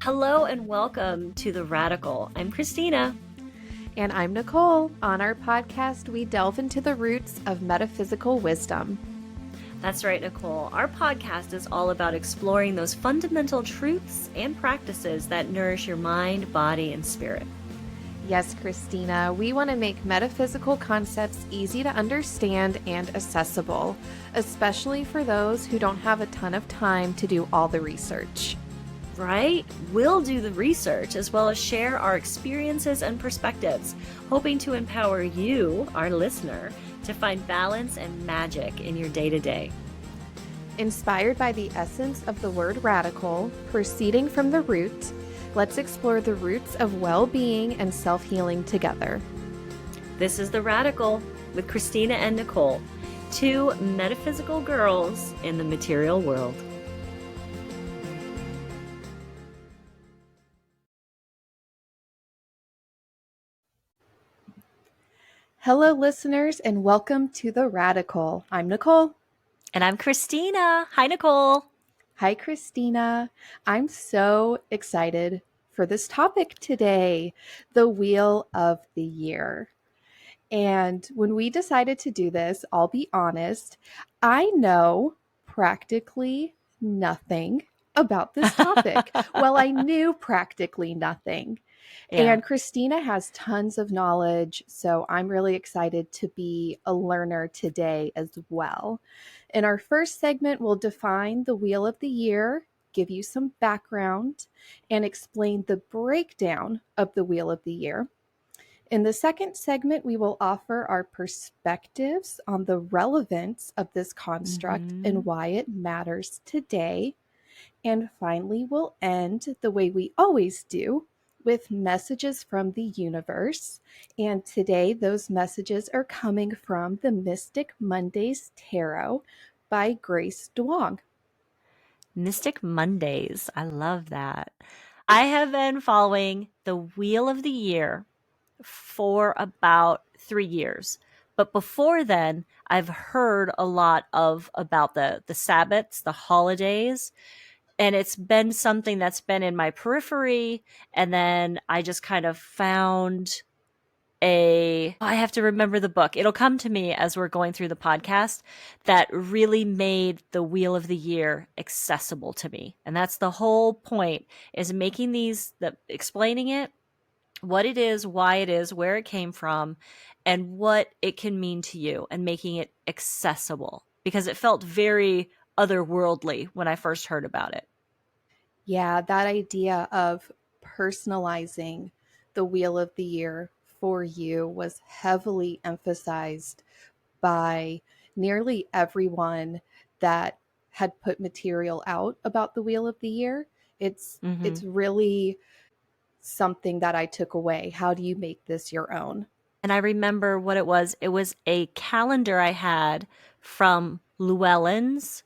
Hello and welcome to The Radical. I'm Christina. And I'm Nicole. On our podcast, we delve into the roots of metaphysical wisdom. That's right, Nicole. Our podcast is all about exploring those fundamental truths and practices that nourish your mind, body, and spirit. Yes, Christina, we want to make metaphysical concepts easy to understand and accessible, especially for those who don't have a ton of time to do all the research. Right? We'll do the research as well as share our experiences and perspectives, hoping to empower you, our listener, to find balance and magic in your day-to-day. Inspired by the essence of the word radical, proceeding from the root, let's explore the roots of well-being and self-healing together. This is The Radical with Christina and Nicole, two metaphysical girls in the material world. Hello, listeners, and welcome to The Radical. I'm Nicole. And I'm Christina. Hi, Nicole. Hi, Christina. I'm so excited for this topic today, the Wheel of the Year. And when we decided to do this, I'll be honest, I know practically nothing about this topic. Well, I knew practically nothing. Yeah. And Christina has tons of knowledge, so I'm really excited to be a learner today as well. In our first segment, we'll define the Wheel of the Year, give you some background, and explain the breakdown of the Wheel of the Year. In the second segment, we will offer our perspectives on the relevance of this construct and why it matters today. And finally, we'll end the way we always do with messages from the universe. And today, those messages are coming from the Mystic Mondays Tarot by Grace Duong. Mystic Mondays. I love that. I have been following the Wheel of the Year for about 3 years. But before then, I've heard a lot about the Sabbats, the holidays, and it's been something that's been in my periphery. And then I just kind of found I have to remember the book. It'll come to me as we're going through the podcast, that really made the Wheel of the Year accessible to me. And that's the whole point, is making explaining it, what it is, why it is, where it came from, and what it can mean to you, and making it accessible, because it felt very otherworldly when I first heard about it. Yeah, that idea of personalizing the Wheel of the Year for you was heavily emphasized by nearly everyone that had put material out about the Wheel of the Year. It's really something that I took away. How do you make this your own? And I remember what it was. It was a calendar I had from Llewellyn's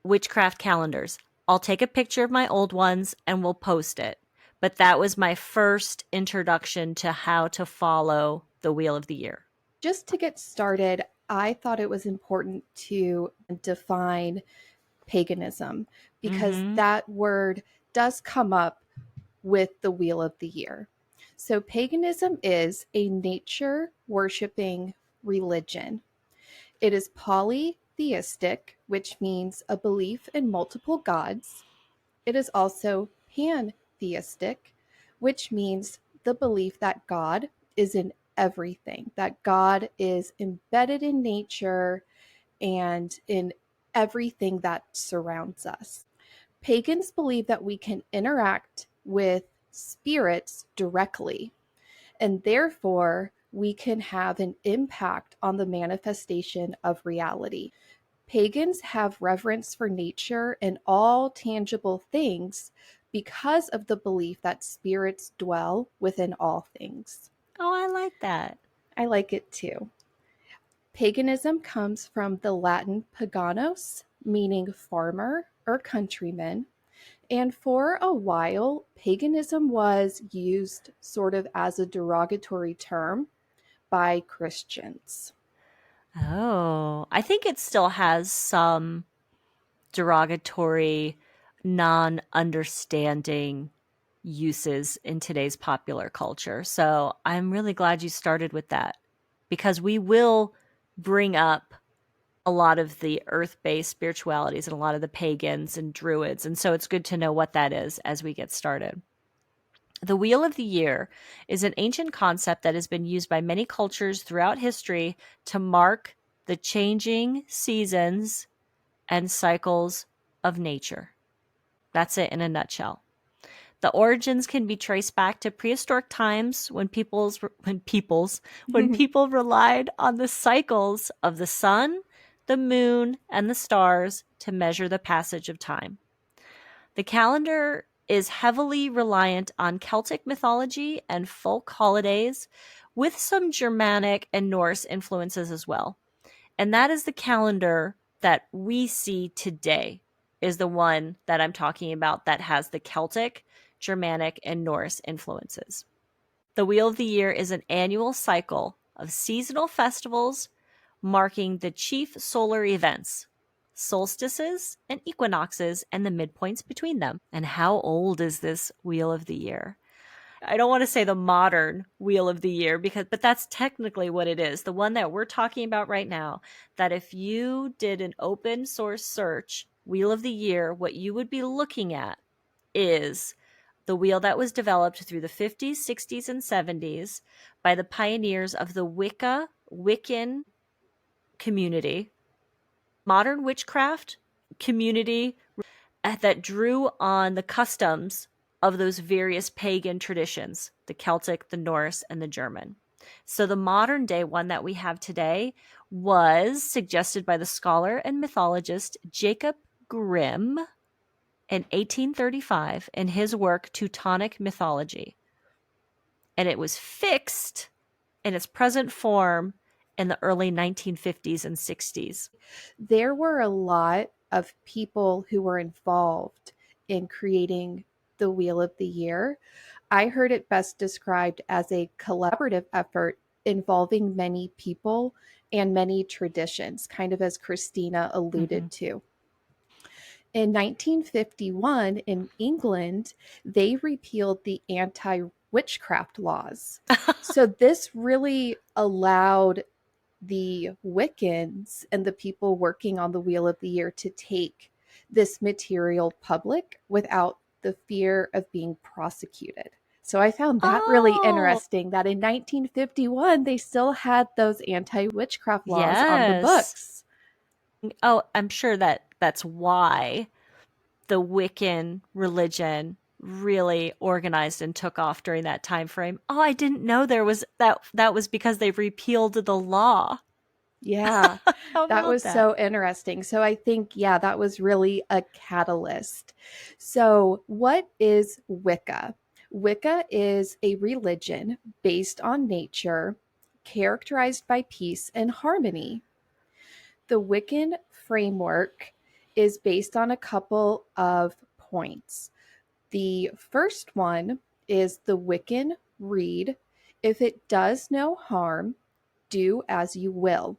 witchcraft calendars. I'll take a picture of my old ones and we'll post it. But that was my first introduction to how to follow the Wheel of the Year. Just to get started, I thought it was important to define paganism, because that word does come up with the Wheel of the Year. So paganism is a nature worshiping religion. It is polytheistic, which means a belief in multiple gods. It is also pantheistic, which means the belief that God is in everything, that God is embedded in nature and in everything that surrounds us. Pagans believe that we can interact with spirits directly, and therefore we can have an impact on the manifestation of reality. Pagans have reverence for nature and all tangible things because of the belief that spirits dwell within all things. Oh, I like that. I like it too. Paganism comes from the Latin paganos, meaning farmer or countryman. And for a while, paganism was used sort of as a derogatory term by Christians. Oh, I think it still has some derogatory non-understanding uses in today's popular culture. So I'm really glad you started with that, because we will bring up a lot of the earth-based spiritualities and a lot of the pagans and druids. And so it's good to know what that is as we get started. The Wheel of the Year is an ancient concept that has been used by many cultures throughout history to mark the changing seasons and cycles of nature. That's it in a nutshell. The origins can be traced back to prehistoric times when people relied on the cycles of the sun, the moon, and the stars to measure the passage of time. The calendar is heavily reliant on Celtic mythology and folk holidays, with some Germanic and Norse influences as well. And that is the calendar that we see today, is the one that I'm talking about that has the Celtic, Germanic, and Norse influences. The Wheel of the Year is an annual cycle of seasonal festivals marking the chief solar events, solstices and equinoxes, and the midpoints between them. And how old is this Wheel of the Year? I don't want to say the modern Wheel of the Year, but that's technically what it is. The one that we're talking about right now, that if you did an open source search, Wheel of the Year, what you would be looking at is the wheel that was developed through the 50s, 60s, and 70s by the pioneers of the Wiccan community, modern witchcraft community that drew on the customs of those various pagan traditions, the Celtic, the Norse, and the German. So the modern day one that we have today was suggested by the scholar and mythologist Jacob Grimm in 1835 in his work Teutonic Mythology. And it was fixed in its present form in the early 1950s and 60s. There were a lot of people who were involved in creating the Wheel of the Year. I heard it best described as a collaborative effort involving many people and many traditions, kind of as Christina alluded to. In 1951, in England, they repealed the anti-witchcraft laws. So this really allowed the Wiccans and the people working on the Wheel of the Year to take this material public without the fear of being prosecuted. So I found that really interesting that in 1951, they still had those anti-witchcraft laws on the books. Oh, I'm sure that's why the Wiccan religion really organized and took off during that time frame. Oh, I didn't know there was that was because they repealed the law. Yeah, that was so interesting. So I think, yeah, that was really a catalyst. So what is Wicca? Wicca is a religion based on nature, characterized by peace and harmony. The Wiccan framework is based on a couple of points. The first one is the Wiccan read, if it does no harm, do as you will.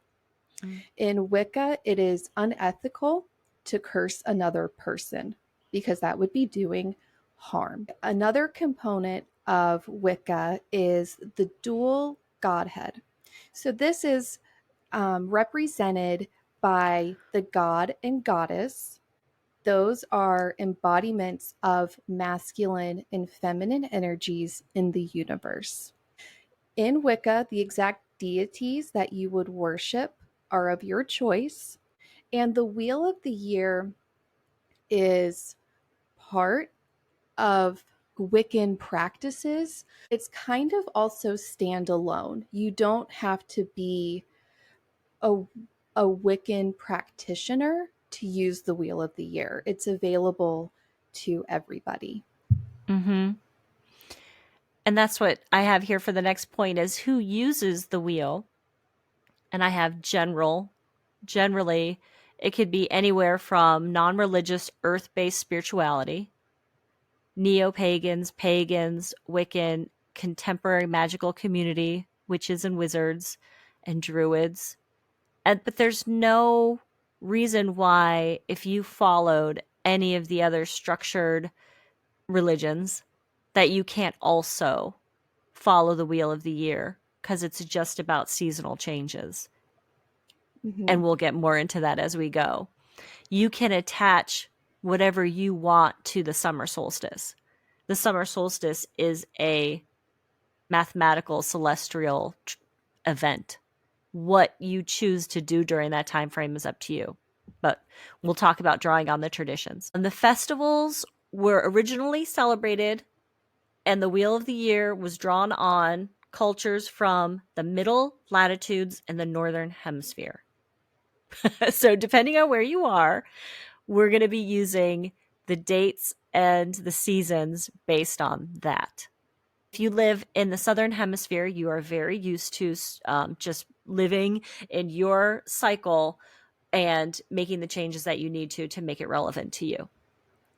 In Wicca, it is unethical to curse another person because that would be doing harm. Another component of Wicca is the dual godhead. So this is represented by the god and goddess. Those are embodiments of masculine and feminine energies in the universe. In Wicca, the exact deities that you would worship are of your choice. And the Wheel of the Year is part of Wiccan practices. It's kind of also standalone. You don't have to be a Wiccan practitioner to use the Wheel of the Year. It's available to everybody. Mm-hmm. And that's what I have here for the next point is who uses the wheel. And I have generally, it could be anywhere from non-religious earth-based spirituality, neo-pagans, pagans, Wiccan, contemporary magical community, witches and wizards, and druids. But there's no reason why, if you followed any of the other structured religions that you can't also follow the wheel of the year, because it's just about seasonal changes. And we'll get more into that as we go. You can attach whatever you want to the summer solstice. The summer solstice is a mathematical celestial event. What you choose to do during that time frame is up to you. But we'll talk about drawing on the traditions. And the festivals were originally celebrated, and the wheel of the year was drawn on cultures from the middle latitudes and the northern hemisphere. So depending on where you are, we're going to be using the dates and the seasons based on that. If you live in the southern hemisphere, you are very used to just living in your cycle and making the changes that you need to make it relevant to you.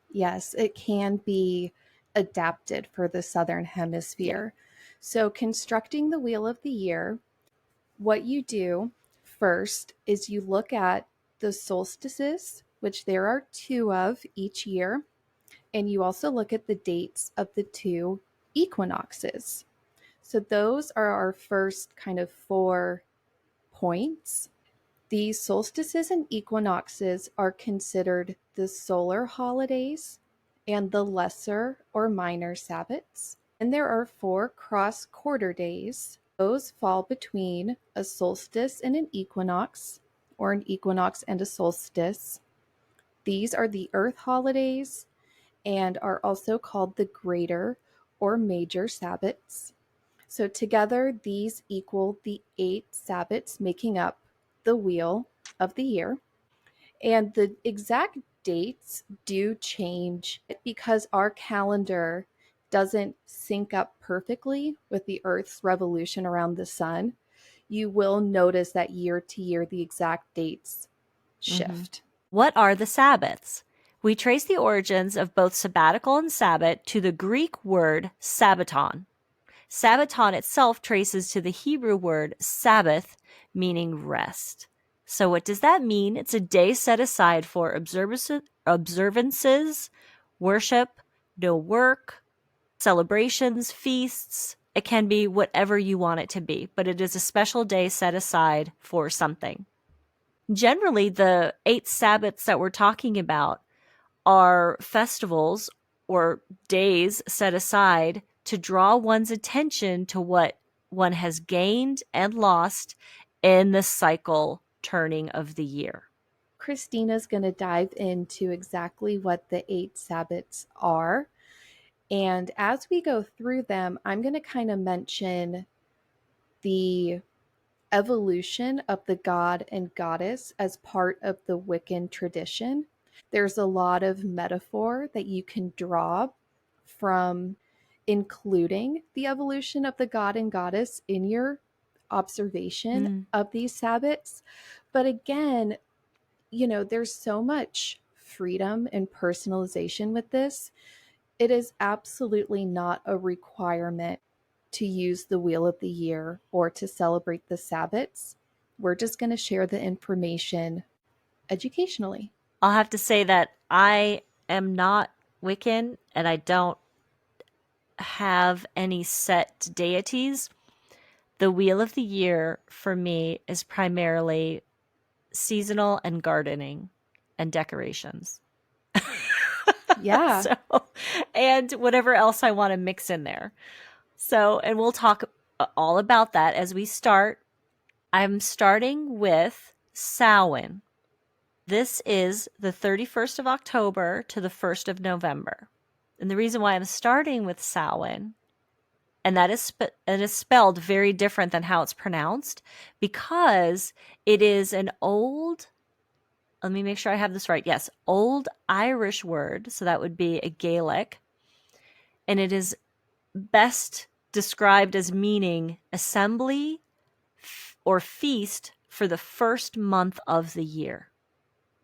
Yes, it can be adapted for the southern hemisphere. Yeah. So constructing the wheel of the year, what you do first is you look at the solstices, which there are 2 of each year, and you also look at the dates of the 2 equinoxes. So those are our first kind of 4 points. The solstices and equinoxes are considered the solar holidays and the lesser or minor Sabbats. And there are 4 cross quarter days. Those fall between a solstice and an equinox, or an equinox and a solstice. These are the earth holidays and are also called the greater or major Sabbats. So together, these equal the 8 Sabbats making up the wheel of the year. And the exact dates do change because our calendar doesn't sync up perfectly with the Earth's revolution around the sun. You will notice that year to year, the exact dates shift. What are the Sabbats? We trace the origins of both sabbatical and Sabbat to the Greek word sabbaton. Sabbaton itself traces to the Hebrew word Sabbath, meaning rest. So what does that mean? It's a day set aside for observances, worship, no work, celebrations, feasts. It can be whatever you want it to be, but it is a special day set aside for something. Generally, the 8 Sabbats that we're talking about are festivals or days set aside to draw one's attention to what one has gained and lost in the cycle turning of the year. Christina's going to dive into exactly what the 8 Sabbats are. And as we go through them, I'm going to kind of mention the evolution of the god and goddess as part of the Wiccan tradition. There's a lot of metaphor that you can draw from including the evolution of the god and goddess in your observation of these Sabbats. But again, there's so much freedom and personalization with this. It is absolutely not a requirement to use the wheel of the year or to celebrate the Sabbats. We're just going to share the information educationally. I'll have to say that I am not Wiccan and I don't have any set deities. The wheel of the year for me is primarily seasonal and gardening and decorations. Yeah. And whatever else I want to mix in there. So, and we'll talk all about that as we start. I'm starting with Samhain. This is the 31st of October to the 1st of November. And the reason why I'm starting with Samhain, and that is it is spelled very different than how it's pronounced, because it is an old, let me make sure I have this right. Yes, old Irish word. So that would be a Gaelic. And it is best described as meaning assembly or feast for the first month of the year,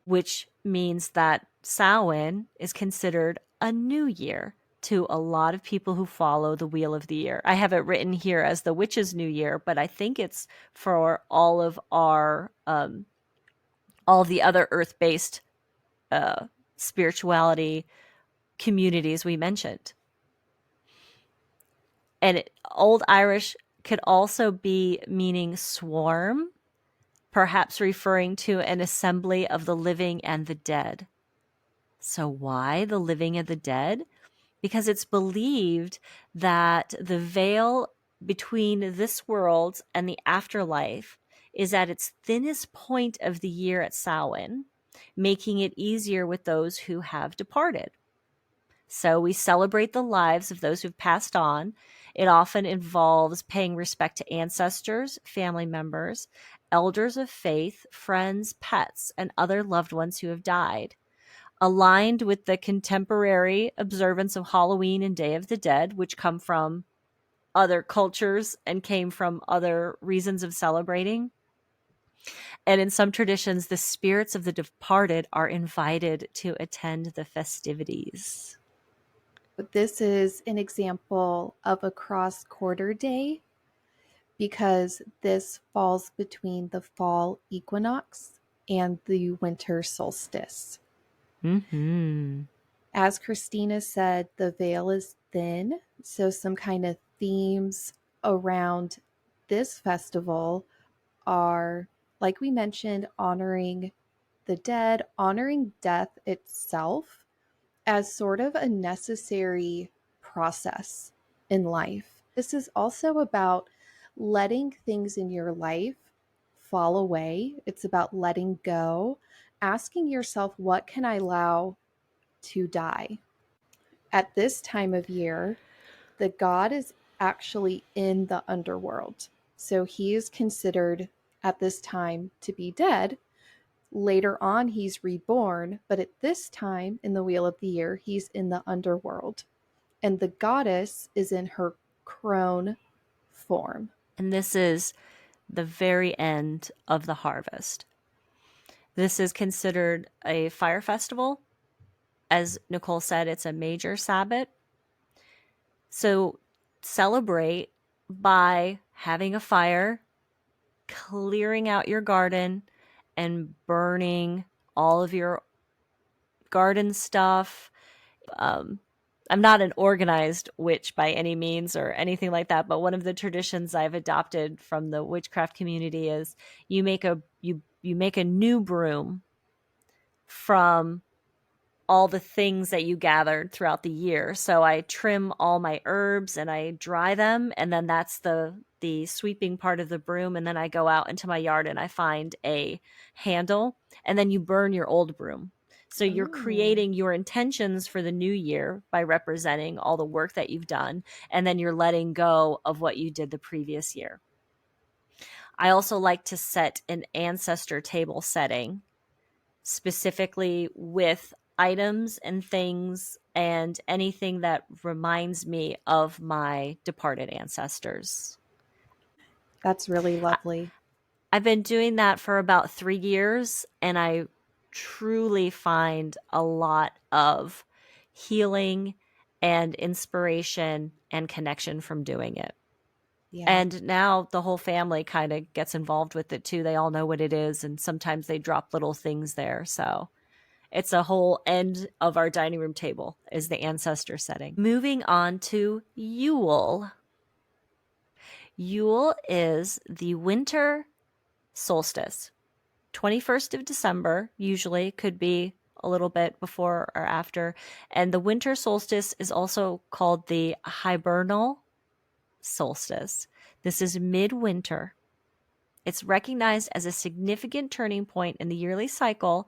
which means that Samhain is considered a new year to a lot of people who follow the wheel of the year. I have it written here as the witch's new year, but I think it's for all of our all the other earth-based spirituality communities we mentioned. And Old Irish could also be meaning swarm, perhaps referring to an assembly of the living and the dead. So why the living and the dead? Because it's believed that the veil between this world and the afterlife is at its thinnest point of the year at Samhain, making it easier with those who have departed. So we celebrate the lives of those who've passed on. It often involves paying respect to ancestors, family members, elders of faith, friends, pets, and other loved ones who have died. Aligned with the contemporary observance of Halloween and Day of the Dead, which come from other cultures and came from other reasons of celebrating. And in some traditions, the spirits of the departed are invited to attend the festivities. This is an example of a cross-quarter day because this falls between the fall equinox and the winter solstice. Mm-hmm. As Christina said, the veil is thin, so some kind of themes around this festival are, like we mentioned, honoring the dead, honoring death itself as sort of a necessary process in life. This is also about letting things in your life fall away. It's about letting go, asking yourself, what can I allow to die? At this time of year, the god is actually in the underworld. So he is considered at this time to be dead. Later on, he's reborn, but at this time in the Wheel of the Year, he's in the underworld. And the goddess is in her crone form. And this is the very end of the harvest. This is considered a fire festival. As Nicole said, it's a major Sabbat. So celebrate by having a fire, clearing out your garden, and burning all of your garden stuff. I'm not an organized witch by any means or anything like that, but one of the traditions I've adopted from the witchcraft community is you make a new broom from all the things that you gathered throughout the year. So I trim all my herbs and I dry them, and then that's the sweeping part of the broom, and then I go out into my yard and I find a handle, and then you burn your old broom. So you're creating your intentions for the new year by representing all the work that you've done, and then you're letting go of what you did the previous year. I also like to set an ancestor table setting specifically with items and things and anything that reminds me of my departed ancestors. That's really lovely. I've been doing that for about 3 years, and I truly find a lot of healing and inspiration and connection from doing it. Yeah. And now the whole family kind of gets involved with it too. They all know what it is, and sometimes they drop little things there. So it's a whole end of our dining room table is the ancestor setting. Moving on to Yule. Yule is the winter solstice. 21st of December, usually, could be a little bit before or after. And the winter solstice is also called the hibernal solstice. This is midwinter. It's recognized as a significant turning point in the yearly cycle.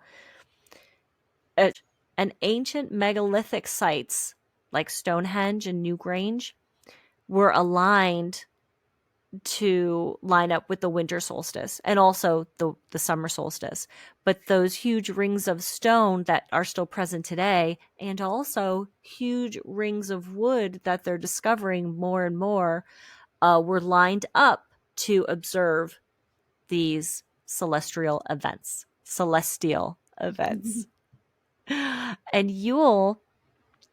And ancient megalithic sites like Stonehenge and Newgrange were aligned to line up with the winter solstice and also the summer solstice. But those huge rings of stone that are still present today, and also huge rings of wood that they're discovering more and more, were lined up to observe these celestial events. And Yule,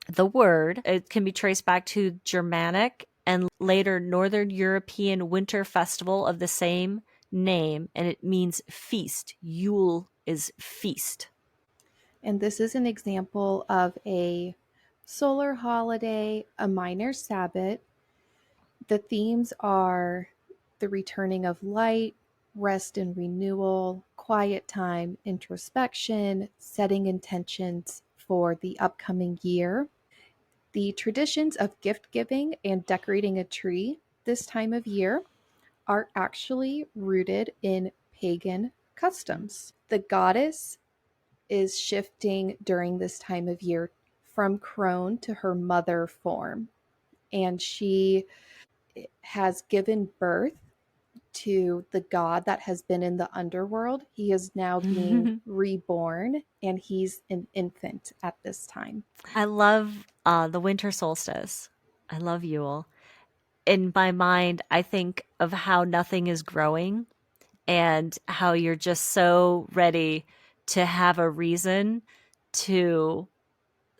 the word, it can be traced back to Germanic and later Northern European winter festival of the same name, and it means feast. Yule is feast. And this is an example of a solar holiday, a minor Sabbat. The themes are the returning of light, rest and renewal, quiet time, introspection, setting intentions for the upcoming year. The traditions of gift giving and decorating a tree this time of year are actually rooted in pagan customs. The goddess is shifting during this time of year from crone to her mother form, and she has given birth to the god that has been in the underworld. He is now being reborn, and he's an infant at this time. I love the winter solstice. I love Yule. In my mind, I think of how nothing is growing and how you're just so ready to have a reason to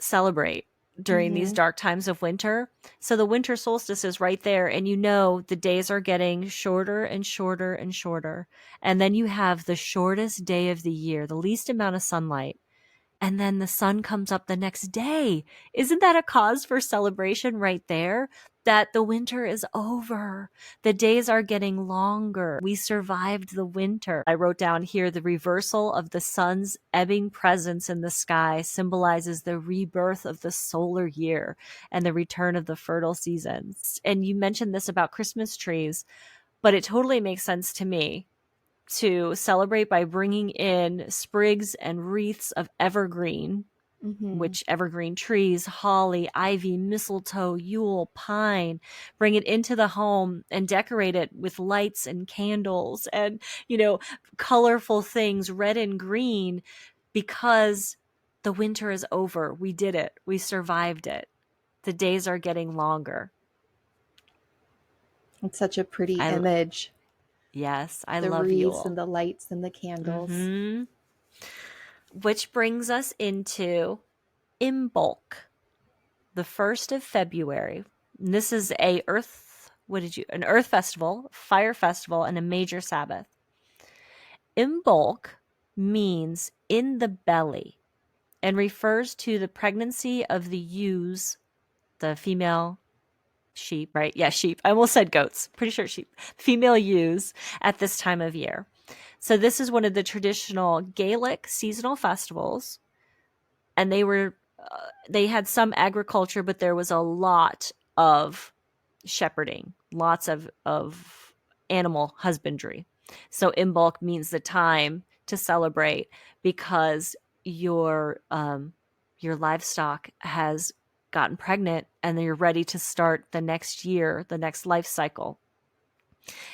celebrate during these dark times of winter. So the winter solstice is right there, and you know the days are getting shorter and shorter and shorter. And then you have the shortest day of the year, the least amount of sunlight, and then the sun comes up the next day. Isn't that a cause for celebration right there? That the winter is over. The days are getting longer. We survived the winter. I wrote down here the reversal of the sun's ebbing presence in the sky symbolizes the rebirth of the solar year and the return of the fertile seasons. And you mentioned this about Christmas trees, but it totally makes sense to me to celebrate by bringing in sprigs and wreaths of evergreen, which evergreen trees, holly, ivy, mistletoe, Yule, pine, bring it into the home and decorate it with lights and candles and, colorful things, red and green, because the winter is over. We did it. We survived it. The days are getting longer. It's such a pretty image. Yes, I the love wreaths Yule. And the lights and the candles. Which brings us into Imbolc, the 1st of February. And this is an earth festival, fire festival, and a major Sabbath. Imbolc means in the belly and refers to the pregnancy of the ewes, the female sheep, right? Yeah, sheep. I almost said goats. Pretty sure sheep. Female ewes at this time of year. So this is one of the traditional Gaelic seasonal festivals, and they had some agriculture, but there was a lot of shepherding, lots of animal husbandry. So Imbolc means the time to celebrate because your livestock has gotten pregnant and you're ready to start the next year, the next life cycle.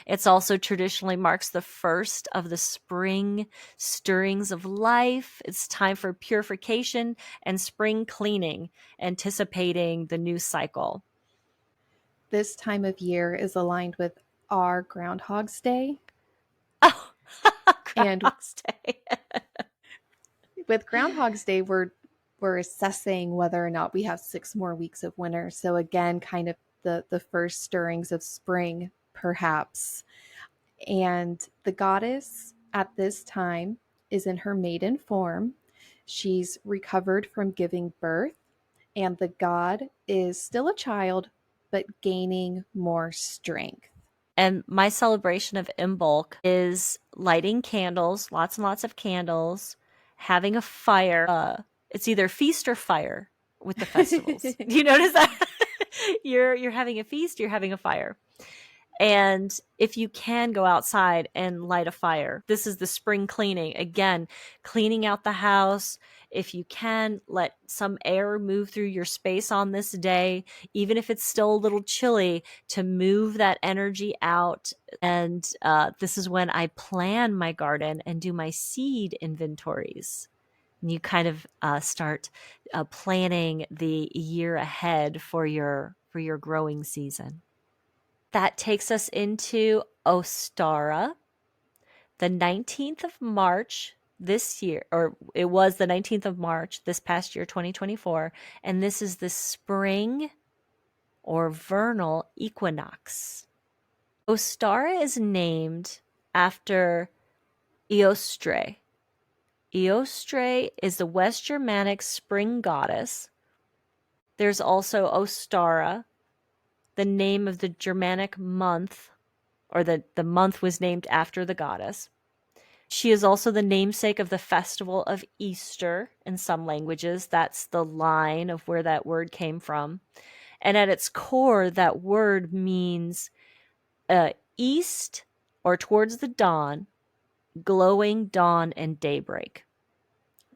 It's also traditionally marks the first of the spring stirrings of life. It's time for purification and spring cleaning, anticipating the new cycle. This time of year is aligned with our Groundhog's Day. Oh, Groundhog's Day. With Groundhog's Day, we're assessing whether or not we have 6 more weeks of winter. So again, kind of the first stirrings of spring, perhaps. And the goddess at this time is in her maiden form. She's recovered from giving birth, and the god is still a child, but gaining more strength. And my celebration of Imbolc is lighting candles, lots and lots of candles, having a fire. It's either feast or fire with the festivals. Do you notice that? You're having a feast, you're having a fire. And if you can go outside and light a fire, this is the spring cleaning. Again, cleaning out the house. If you can, let some air move through your space on this day, even if it's still a little chilly, to move that energy out. And this is when I plan my garden and do my seed inventories. And you kind of start planning the year ahead for your growing season. That takes us into Ostara, the 19th of March this year, or it was the 19th of March this past year, 2024, and this is the spring or vernal equinox. Ostara is named after Eostre, Eostre is the West Germanic spring goddess. There's also Ostara, the name of the Germanic month, or the month was named after the goddess. She is also the namesake of the festival of Easter in some languages. That's the line of where that word came from. And at its core, that word means east or towards the dawn, glowing dawn and daybreak.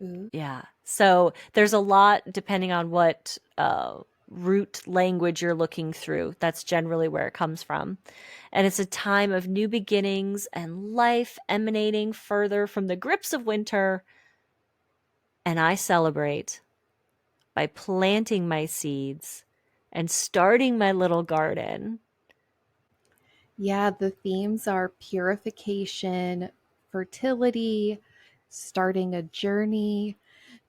Ooh. Yeah. So there's a lot depending on what root language you're looking through. That's generally where it comes from. And it's a time of new beginnings and life emanating further from the grips of winter. And I celebrate by planting my seeds and starting my little garden. Yeah, the themes are purification, fertility, starting a journey.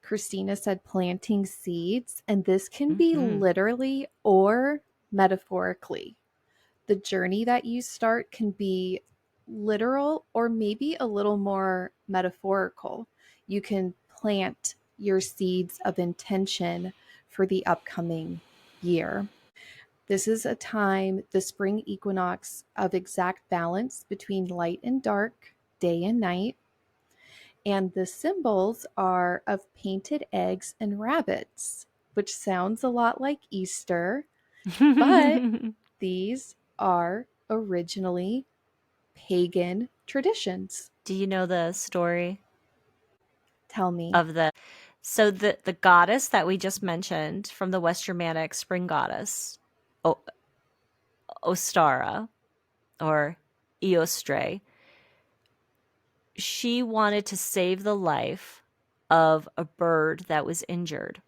Christina said planting seeds, and this can be Mm-hmm. literally or metaphorically. The journey that you start can be literal or maybe a little more metaphorical. You can plant your seeds of intention for the upcoming year. This is a time, the spring equinox, of exact balance between light and dark, day and night. And the symbols are of painted eggs and rabbits, which sounds a lot like Easter, but these are originally pagan traditions. Do you know the story Tell me. of the goddess that we just mentioned from the West Germanic spring goddess, o- Ostara or Eostre, she wanted to save the life of a bird that was injured.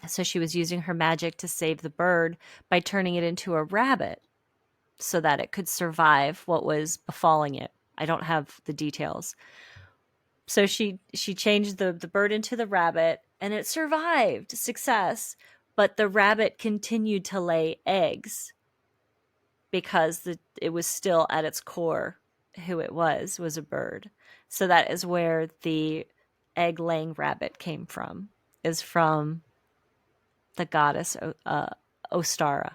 So she was using her magic to save the bird by turning it into a rabbit so that it could survive what was befalling it. I don't have the details. So she changed the bird into the rabbit and it survived. Success. But the rabbit continued to lay eggs because it was still at its core who it was a bird. So that is where the egg laying rabbit came from, is from the goddess Ostara.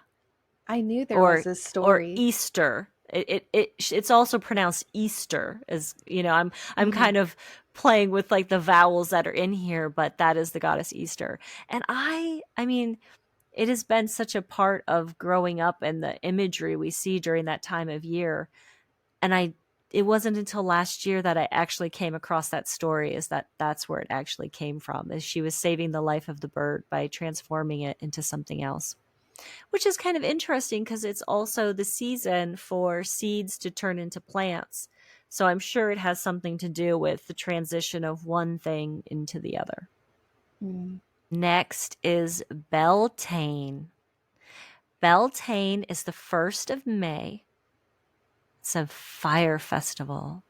I knew there or was a or story. Easter. It's also pronounced Easter, as you know. I'm Mhm. kind of playing with like the vowels that are in here, but that is the goddess Easter. And I mean, it has been such a part of growing up and the imagery we see during that time of year. And it wasn't until last year that I actually came across that story, is that's where it actually came from, is she was saving the life of the bird by transforming it into something else, which is kind of interesting because it's also the season for seeds to turn into plants. So I'm sure it has something to do with the transition of one thing into the other. Mm. Next is Beltane. Beltane is the 1st of May. It's a fire festival.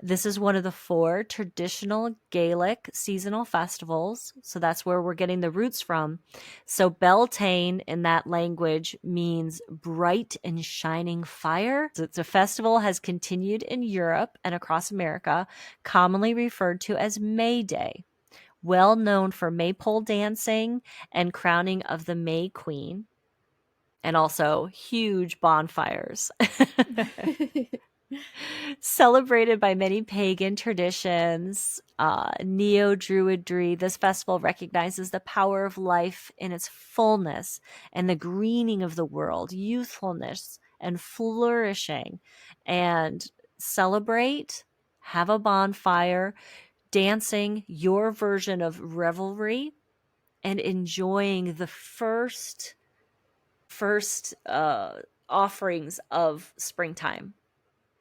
This is one of the 4 traditional Gaelic seasonal festivals. So that's where we're getting the roots from. So Beltane in that language means bright and shining fire. So it's a festival has continued in Europe and across America, commonly referred to as May Day. Well known for maypole dancing and crowning of the May Queen, and also huge bonfires. Celebrated by many pagan traditions, neo Druidry, this festival recognizes the power of life in its fullness and the greening of the world, youthfulness and flourishing. And celebrate, have a bonfire, dancing your version of revelry, and enjoying the first offerings of springtime,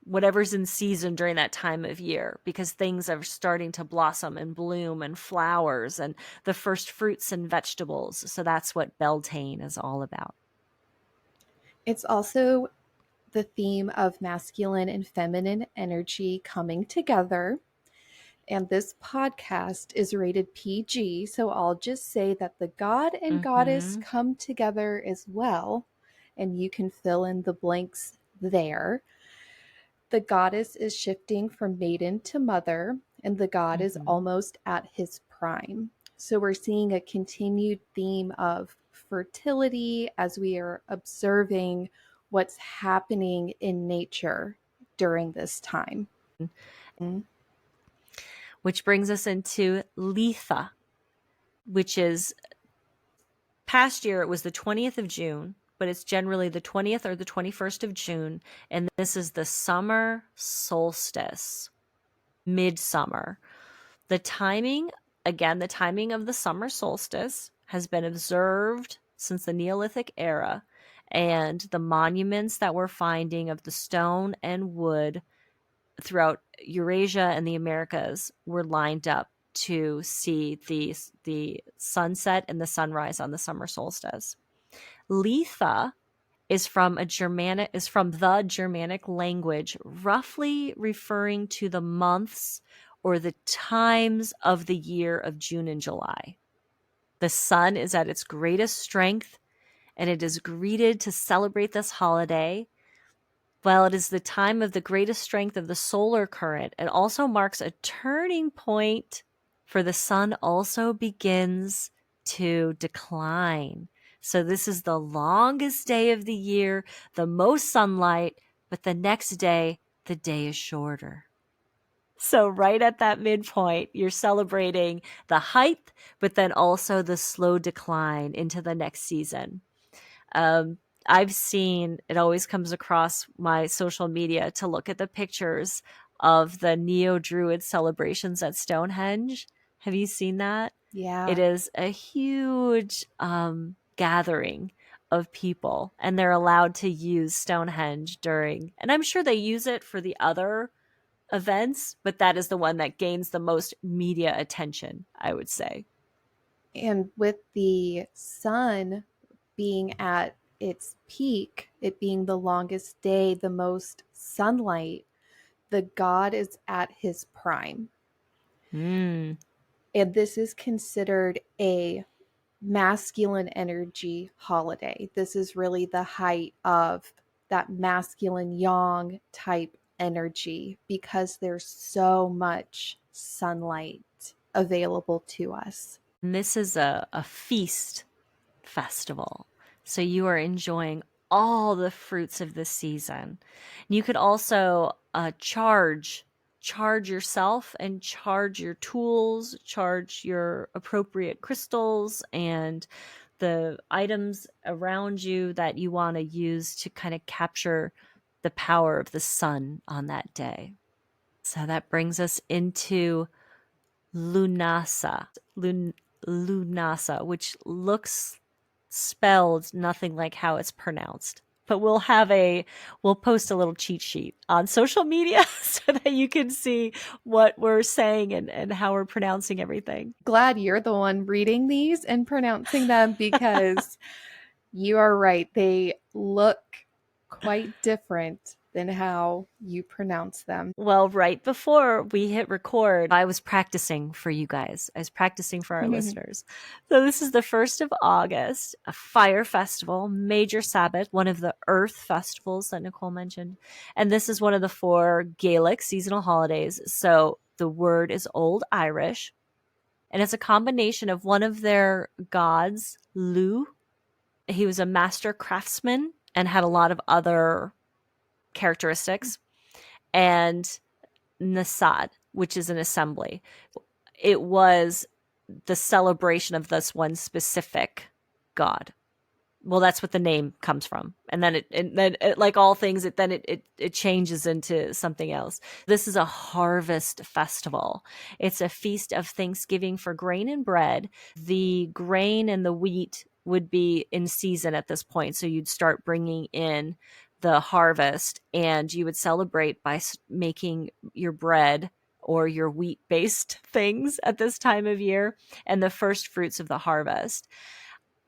whatever's in season during that time of year, because things are starting to blossom and bloom and flowers and the first fruits and vegetables. So that's what Beltane is all about. It's also the theme of masculine and feminine energy coming together. And this podcast is rated PG, so I'll just say that the god and goddess Mm-hmm. come together as well, and you can fill in the blanks there. The goddess is shifting from maiden to mother, and the god is almost at his prime. So we're seeing a continued theme of fertility as we are observing what's happening in nature during this time. Which brings us into Litha, which is past year it was the 20th of June, but it's generally the 20th or the 21st of June, and this is the summer solstice, midsummer. The timing, again, the timing of the summer solstice has been observed since the Neolithic era, and the monuments that we're finding of the stone and wood throughout Eurasia and the Americas were lined up to see the sunset and the sunrise on the summer solstice. Litha is from the Germanic language, roughly referring to the months or the times of the year of June and July. The sun is at its greatest strength, and it is greeted to celebrate this holiday. While it is the time of the greatest strength of the solar current, it also marks a turning point, for the sun also begins to decline. So this is the longest day of the year, the most sunlight, but the next day, the day is shorter. So right at that midpoint, you're celebrating the height, but then also the slow decline into the next season. I've seen, it always comes across my social media to look at the pictures of the Neo-Druid celebrations at Stonehenge. Have you seen that? Yeah. It is a huge gathering of people, and they're allowed to use Stonehenge during, and I'm sure they use it for the other events, but that is the one that gains the most media attention, I would say. And with the sun being at its peak, it being the longest day, the most sunlight, the god is at his prime. And this is considered a masculine energy holiday. This is really the height of that masculine yang type energy because there's so much sunlight available to us. And this is a feast festival. So you are enjoying all the fruits of the season. You could also charge yourself and charge your tools, charge your appropriate crystals and the items around you that you want to use to kind of capture the power of the sun on that day. So that brings us into Lunasa. Lunasa, which looks spelled nothing like how it's pronounced. But we'll post a little cheat sheet on social media so that you can see what we're saying and how we're pronouncing everything. Glad you're the one reading these and pronouncing them because you are right. They look quite different than how you pronounce them. Well, right before we hit record, I was practicing for you guys. I was practicing for our listeners. So this is the 1st of August, a fire festival, major Sabbath, one of the earth festivals that Nicole mentioned. And this is one of the 4 Gaelic seasonal holidays. So the word is Old Irish. And it's a combination of one of their gods, Lu. He was a master craftsman and had a lot of other characteristics, and Nasad, which is an assembly. It was the celebration of this one specific god. Well, that's what the name comes from. And then it like all things, it changes into something else. This is a harvest festival. It's a feast of thanksgiving for grain and bread. The grain and the wheat would be in season at this point. So you'd start bringing in the harvest, and you would celebrate by making your bread or your wheat-based things at this time of year and the first fruits of the harvest.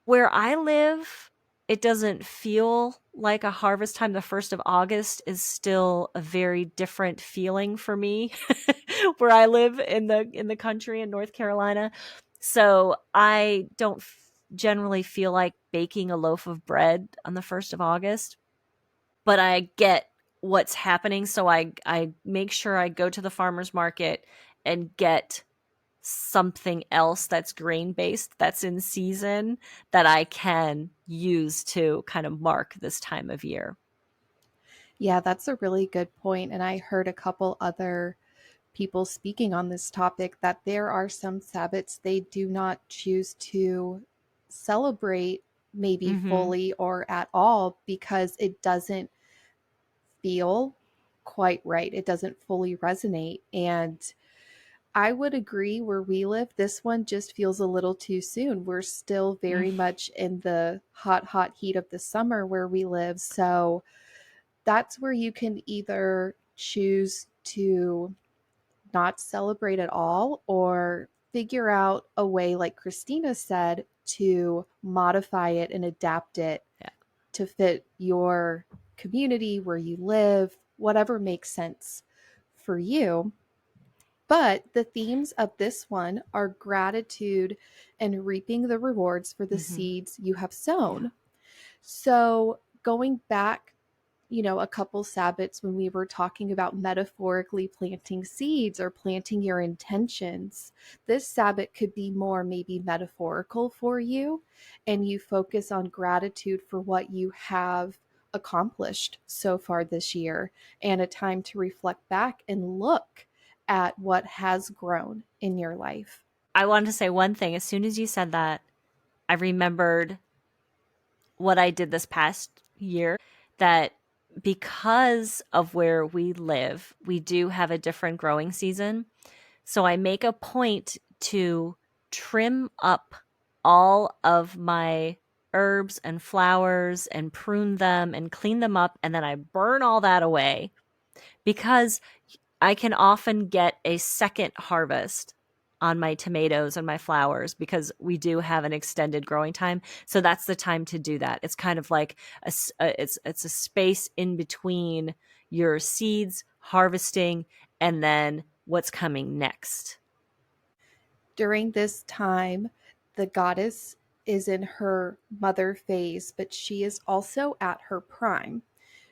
Where I live, it doesn't feel like a harvest time. The 1st of August is still a very different feeling for me where I live in the country in North Carolina. So I don't generally feel like baking a loaf of bread on the 1st of August. But I get what's happening. So I make sure I go to the farmer's market and get something else that's grain based, that's in season, that I can use to kind of mark this time of year. Yeah, that's a really good point. And I heard a couple other people speaking on this topic that there are some Sabbats they do not choose to celebrate, maybe fully or at all, because it doesn't feel quite right. It doesn't fully resonate. And I would agree, where we live, this one just feels a little too soon. We're still very much in the hot, hot heat of the summer where we live. So that's where you can either choose to not celebrate at all or figure out a way, like Christina said, to modify it and adapt it to fit your community, where you live, whatever makes sense for you. But the themes of this one are gratitude and reaping the rewards for the seeds you have sown. So going back, a couple Sabbats when we were talking about metaphorically planting seeds or planting your intentions, this Sabbat could be more maybe metaphorical for you, and you focus on gratitude for what you have accomplished so far this year, and a time to reflect back and look at what has grown in your life. I wanted to say one thing. As soon as you said that, I remembered what I did this past year, that because of where we live, we do have a different growing season. So I make a point to trim up all of my herbs and flowers and prune them and clean them up. And then I burn all that away, because I can often get a second harvest on my tomatoes and my flowers, because we do have an extended growing time. So that's the time to do that. It's kind of like it's a space in between your seeds harvesting and then what's coming next. During this time, the goddess is in her mother phase, but she is also at her prime.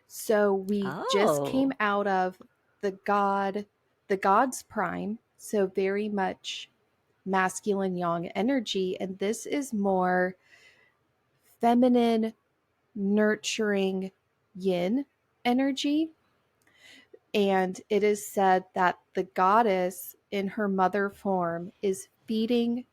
So we just came out of the god's prime, so very much masculine yang energy, and this is more feminine, nurturing yin energy. And it is said that the goddess in her mother form is feeding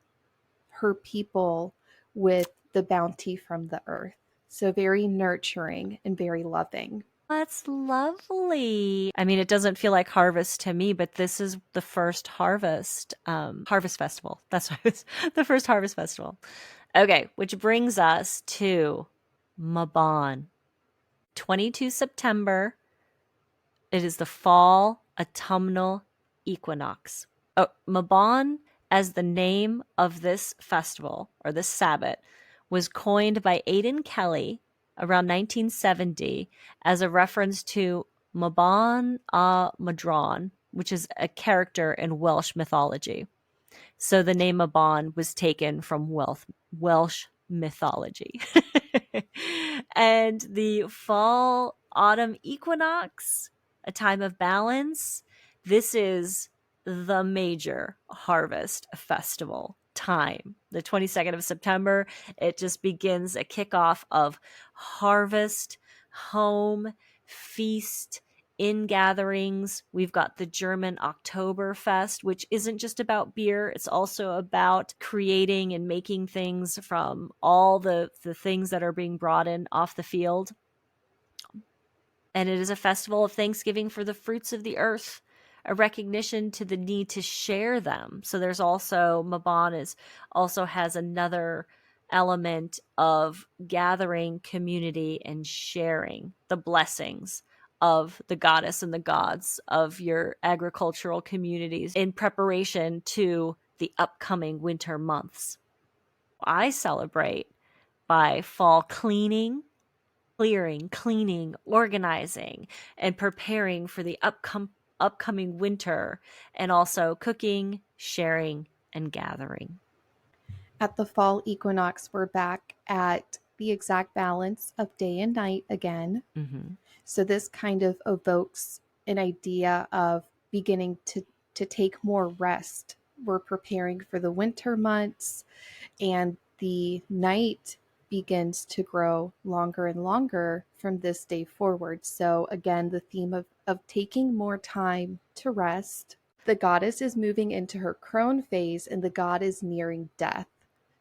her people with the bounty from the earth. So very nurturing and very loving. That's lovely. I mean, it doesn't feel like harvest to me, but this is the first harvest festival. That's what it was, the first harvest festival. Okay, which brings us to Mabon. 22 September. It is the fall autumnal equinox. Oh, Mabon, as the name of this festival or this Sabbat, was coined by Aidan Kelly around 1970 as a reference to Mabon a Madron, which is a character in Welsh mythology. So the name Mabon was taken from Welsh mythology. And the fall autumn equinox, a time of balance, this is the major harvest festival time. The 22nd of September, it just begins a kickoff of harvest, home, feast, in gatherings. We've got the German Oktoberfest, which isn't just about beer. It's also about creating and making things from all the things that are being brought in off the field. And it is a festival of thanksgiving for the fruits of the earth, a recognition to the need to share them. So there's also, Mabon also has another element of gathering community and sharing the blessings of the goddess and the gods of your agricultural communities in preparation to the upcoming winter months. I celebrate by fall cleaning, clearing, cleaning, organizing, and preparing for the upcoming winter, and also cooking, sharing, and gathering. At the fall equinox, we're back at the exact balance of day and night again. Mm-hmm. So this kind of evokes an idea of beginning to to take more rest. We're preparing for the winter months, and the night begins to grow longer and longer from this day forward. So again, the theme of taking more time to rest. The goddess is moving into her crone phase, and the god is nearing death.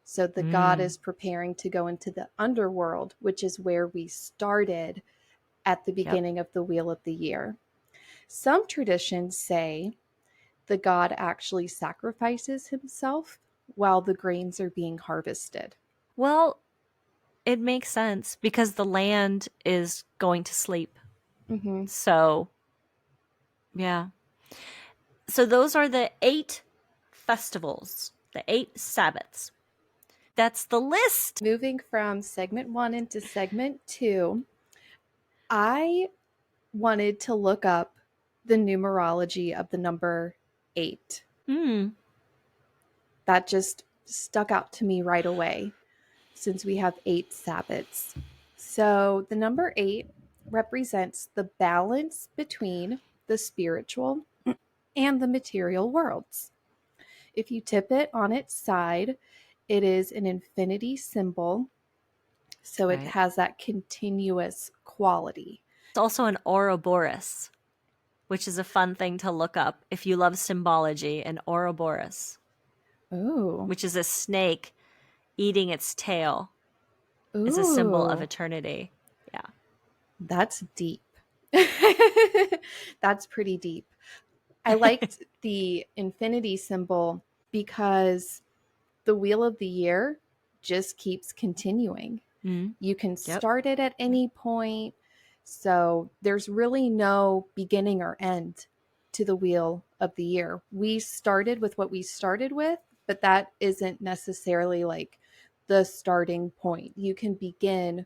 So the god is preparing to go into the underworld, which is where we started at the beginning of the Wheel of the Year. Some traditions say the god actually sacrifices himself while the grains are being harvested. Well, it makes sense because the land is going to sleep. Mm-hmm. So, yeah. So those are the 8 festivals, the 8 Sabbats. That's the list. Moving from segment 1 into segment 2, I wanted to look up the numerology of the number 8. That just stuck out to me right away since we have 8 Sabbats. So the number 8 represents the balance between the spiritual and the material worlds. If you tip it on its side, it is an infinity symbol. So it has that continuous quality. It's also an Ouroboros, which is a fun thing to look up if you love symbology. An Ouroboros, which is a snake eating its tail, is a symbol of eternity. Yeah. That's deep. That's pretty deep. I liked the infinity symbol because the Wheel of the Year just keeps continuing. You can start it at any point. So there's really no beginning or end to the Wheel of the Year. We started with what we started with, but that isn't necessarily like the starting point. You can begin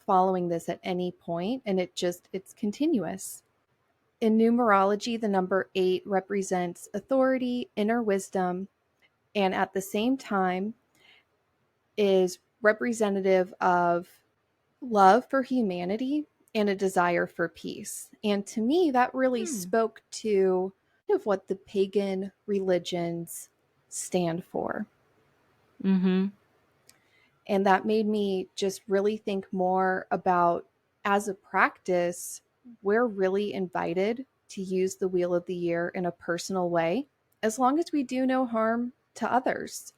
following this at any point, and it's continuous. In numerology, the number 8 represents authority, inner wisdom, and at the same time is representative of love for humanity and a desire for peace. And to me, that really spoke to what the pagan religions stand for. And that made me just really think more about, as a practice, we're really invited to use the Wheel of the Year in a personal way, as long as we do no harm to others.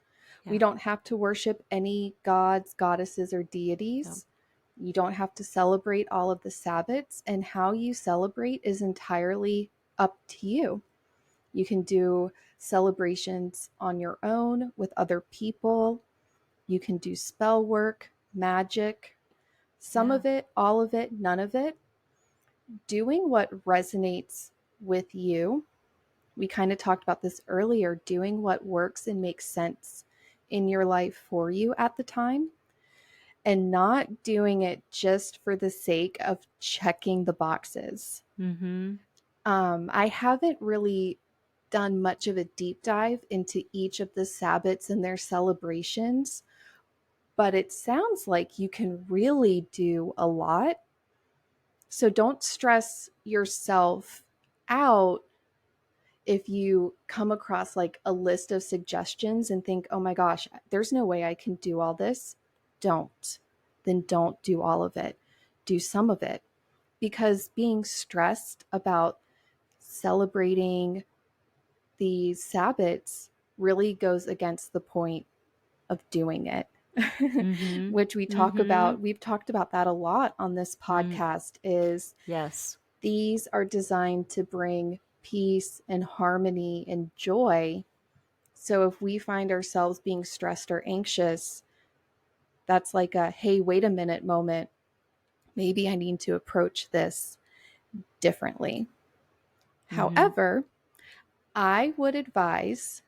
We don't have to worship any gods, goddesses, or deities. You don't have to celebrate all of the Sabbats, and how you celebrate is entirely up to you. You can do celebrations on your own with other people. You can do spell work, magic, some of it, all of it, none of it. Doing what resonates with you. We kind of talked about this earlier, doing what works and makes sense in your life for you at the time, and not doing it just for the sake of checking the boxes. I haven't really done much of a deep dive into each of the Sabbats and their celebrations, but it sounds like you can really do a lot. So don't stress yourself out if you come across like a list of suggestions and think, oh my gosh, there's no way I can do all this. Then don't do all of it. Do some of it. Because being stressed about celebrating these Sabbats really goes against the point of doing it. Which we talk about. We've talked about that a lot on this podcast. Is these are designed to bring peace and harmony and joy. So if we find ourselves being stressed or anxious, that's like a, hey, wait a minute moment. Maybe I need to approach this differently. However, I would advise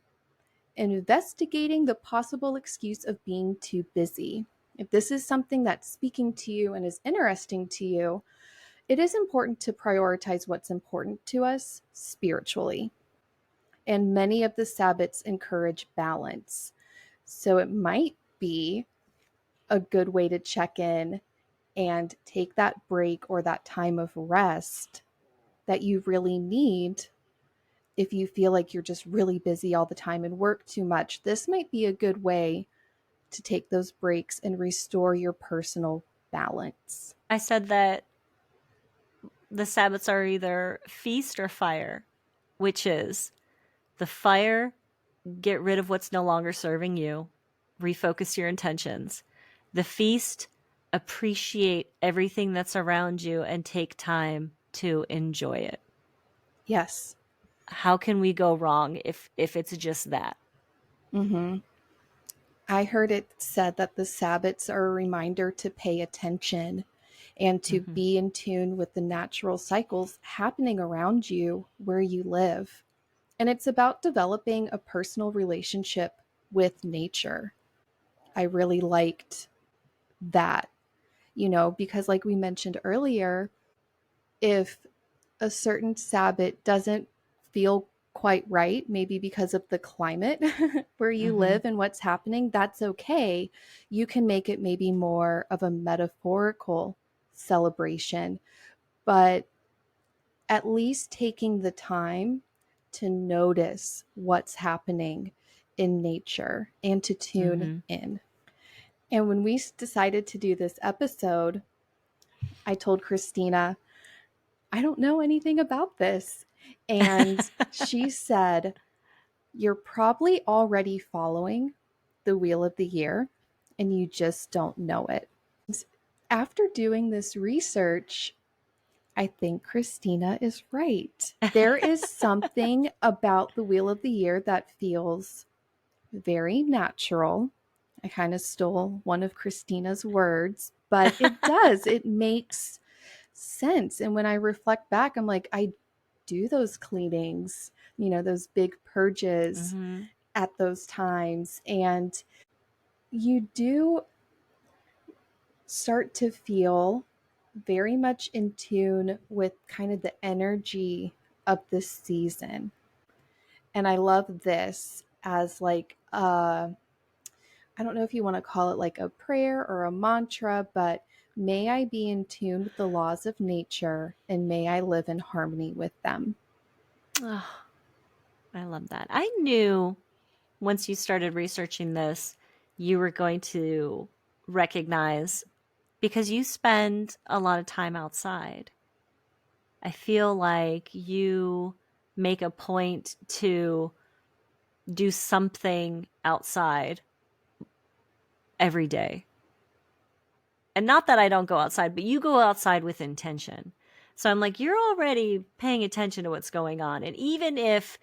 investigating the possible excuse of being too busy. If this is something that's speaking to you and is interesting to you, it is important to prioritize what's important to us spiritually. And many of the Sabbats encourage balance. So it might be a good way to check in and take that break or that time of rest that you really need if you feel like you're just really busy all the time and work too much, this might be a good way to take those breaks and restore your personal balance. I said that the Sabbats are either feast or fire, which is the fire, get rid of what's no longer serving you, refocus your intentions. The feast, appreciate everything that's around you and take time to enjoy it. Yes. How can we go wrong if it's just that? Mm-hmm. I heard it said that the Sabbats are a reminder to pay attention and to be in tune with the natural cycles happening around you where you live. And it's about developing a personal relationship with nature. I really liked that, because like we mentioned earlier, if a certain Sabbat doesn't feel quite right, maybe because of the climate where you live and what's happening, that's okay. You can make it maybe more of a metaphorical celebration, but at least taking the time to notice what's happening in nature and to tune in. And when we decided to do this episode, I told Christina, I don't know anything about this. And she said, you're probably already following the Wheel of the Year and you just don't know it. After doing this research, I think Christina is right. There is something about the Wheel of the Year that feels very natural. I kind of stole one of Christina's words, but it does. It makes sense. And when I reflect back, I'm like, I do those cleanings, those big purges at those times. And you do start to feel very much in tune with kind of the energy of this season. And I love this as like I don't know if you want to call it like a prayer or a mantra, but may I be in tune with the laws of nature and may I live in harmony with them. Oh, I love that. I knew once you started researching this, you were going to recognize, because you spend a lot of time outside. I feel like you make a point to do something outside every day. And not that I don't go outside, but you go outside with intention. So I'm like, you're already paying attention to what's going on. And even if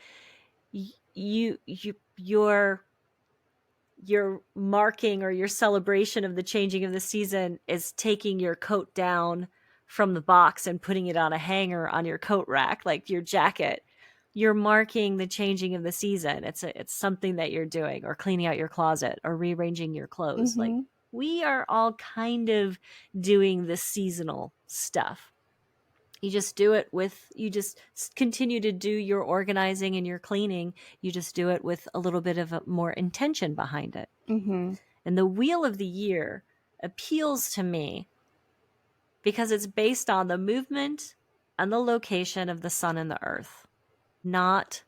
your marking or your celebration of the changing of the season is taking your coat down from the box and putting it on a hanger on your coat rack, like your jacket, you're marking the changing of the season. It's something that you're doing, or cleaning out your closet or rearranging your clothes. Like, we are all kind of doing the seasonal stuff. You just do it with, you just continue to do your organizing and your cleaning. You just do it with a little bit of a more intention behind it. And the Wheel of the Year appeals to me because it's based on the movement and the location of the sun and the earth, not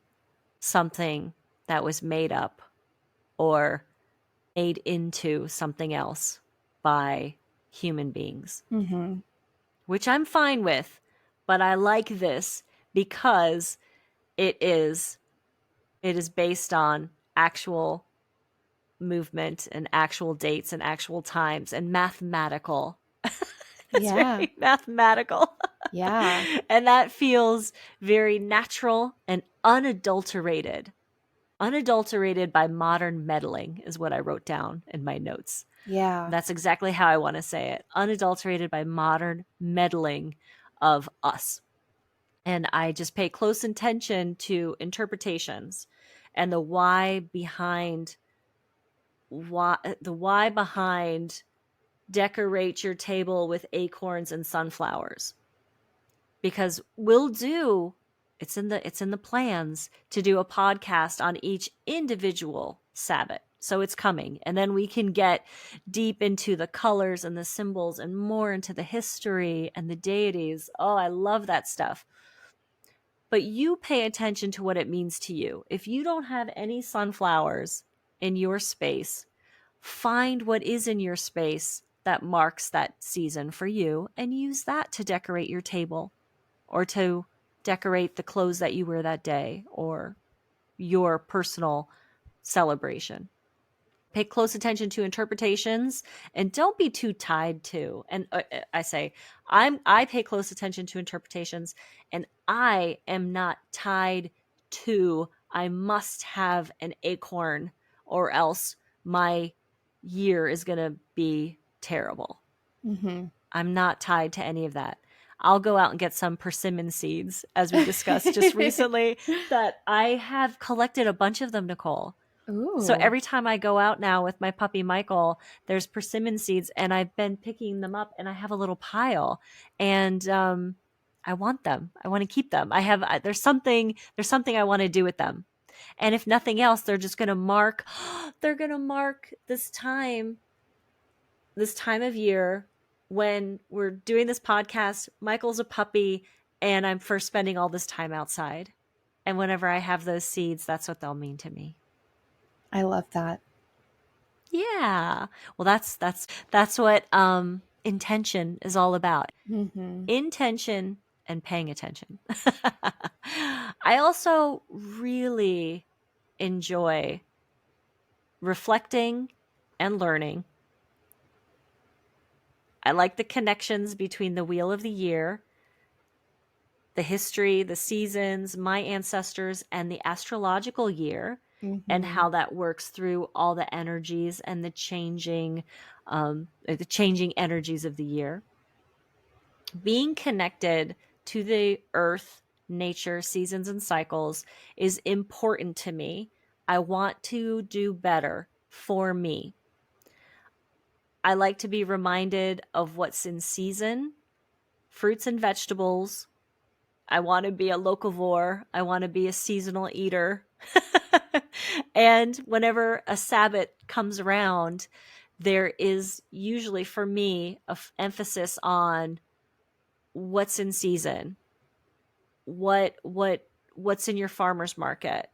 something that was made up or made into something else by human beings, which I'm fine with. But I like this because it is based on actual movement and actual dates and actual times and mathematical. It's very mathematical. Yeah. And that feels very natural and unadulterated. Unadulterated by modern meddling is what I wrote down in my notes. Yeah. That's exactly how I want to say it. Unadulterated by modern meddling of us. And I just pay close attention to interpretations and the why behind decorate your table with acorns and sunflowers. Because it's in the plans to do a podcast on each individual Sabbat. So it's coming. And then we can get deep into the colors and the symbols and more into the history and the deities. Oh, I love that stuff. but you pay attention to what it means to you. If you don't have any sunflowers in your space, find what is in your space that marks that season for you and use that to decorate your table or to decorate the clothes that you wear that day or your personal celebration. Pay close attention to interpretations and don't be too tied to. And I pay close attention to interpretations, and I am not tied to I must have an acorn or else my year is going to be terrible. Mm-hmm. I'm not tied to any of that. I'll go out and get some persimmon seeds, as we discussed just recently, that I have collected a bunch of them, Nicole. So Ooh. every time I go out now with my puppy Michael, there's persimmon seeds, and I've been picking them up, and I have a little pile, and I want them. I want to keep them. There's something I want to do with them, and if nothing else, they're just going to mark. They're going to mark this time of year when we're doing this podcast. Michael's a puppy, and I'm first spending all this time outside, and whenever I have those seeds, that's what they'll mean to me. I love that. Yeah. Well, that's what intention is all about. Mm-hmm. Intention and paying attention. I also really enjoy reflecting and learning. I like the connections between the wheel of the year, the history, the seasons, my ancestors, and the astrological year, and Mm-hmm. how that works through all the energies and the changing energies of the year. Being connected to the earth, nature, seasons, and cycles is important to me. I want to do better for me. I like to be reminded of what's in season, fruits and vegetables. I want to be a locavore. I want to be a seasonal eater. And whenever a Sabbat comes around, there is usually for me a emphasis on what's in season. What's in your farmer's market?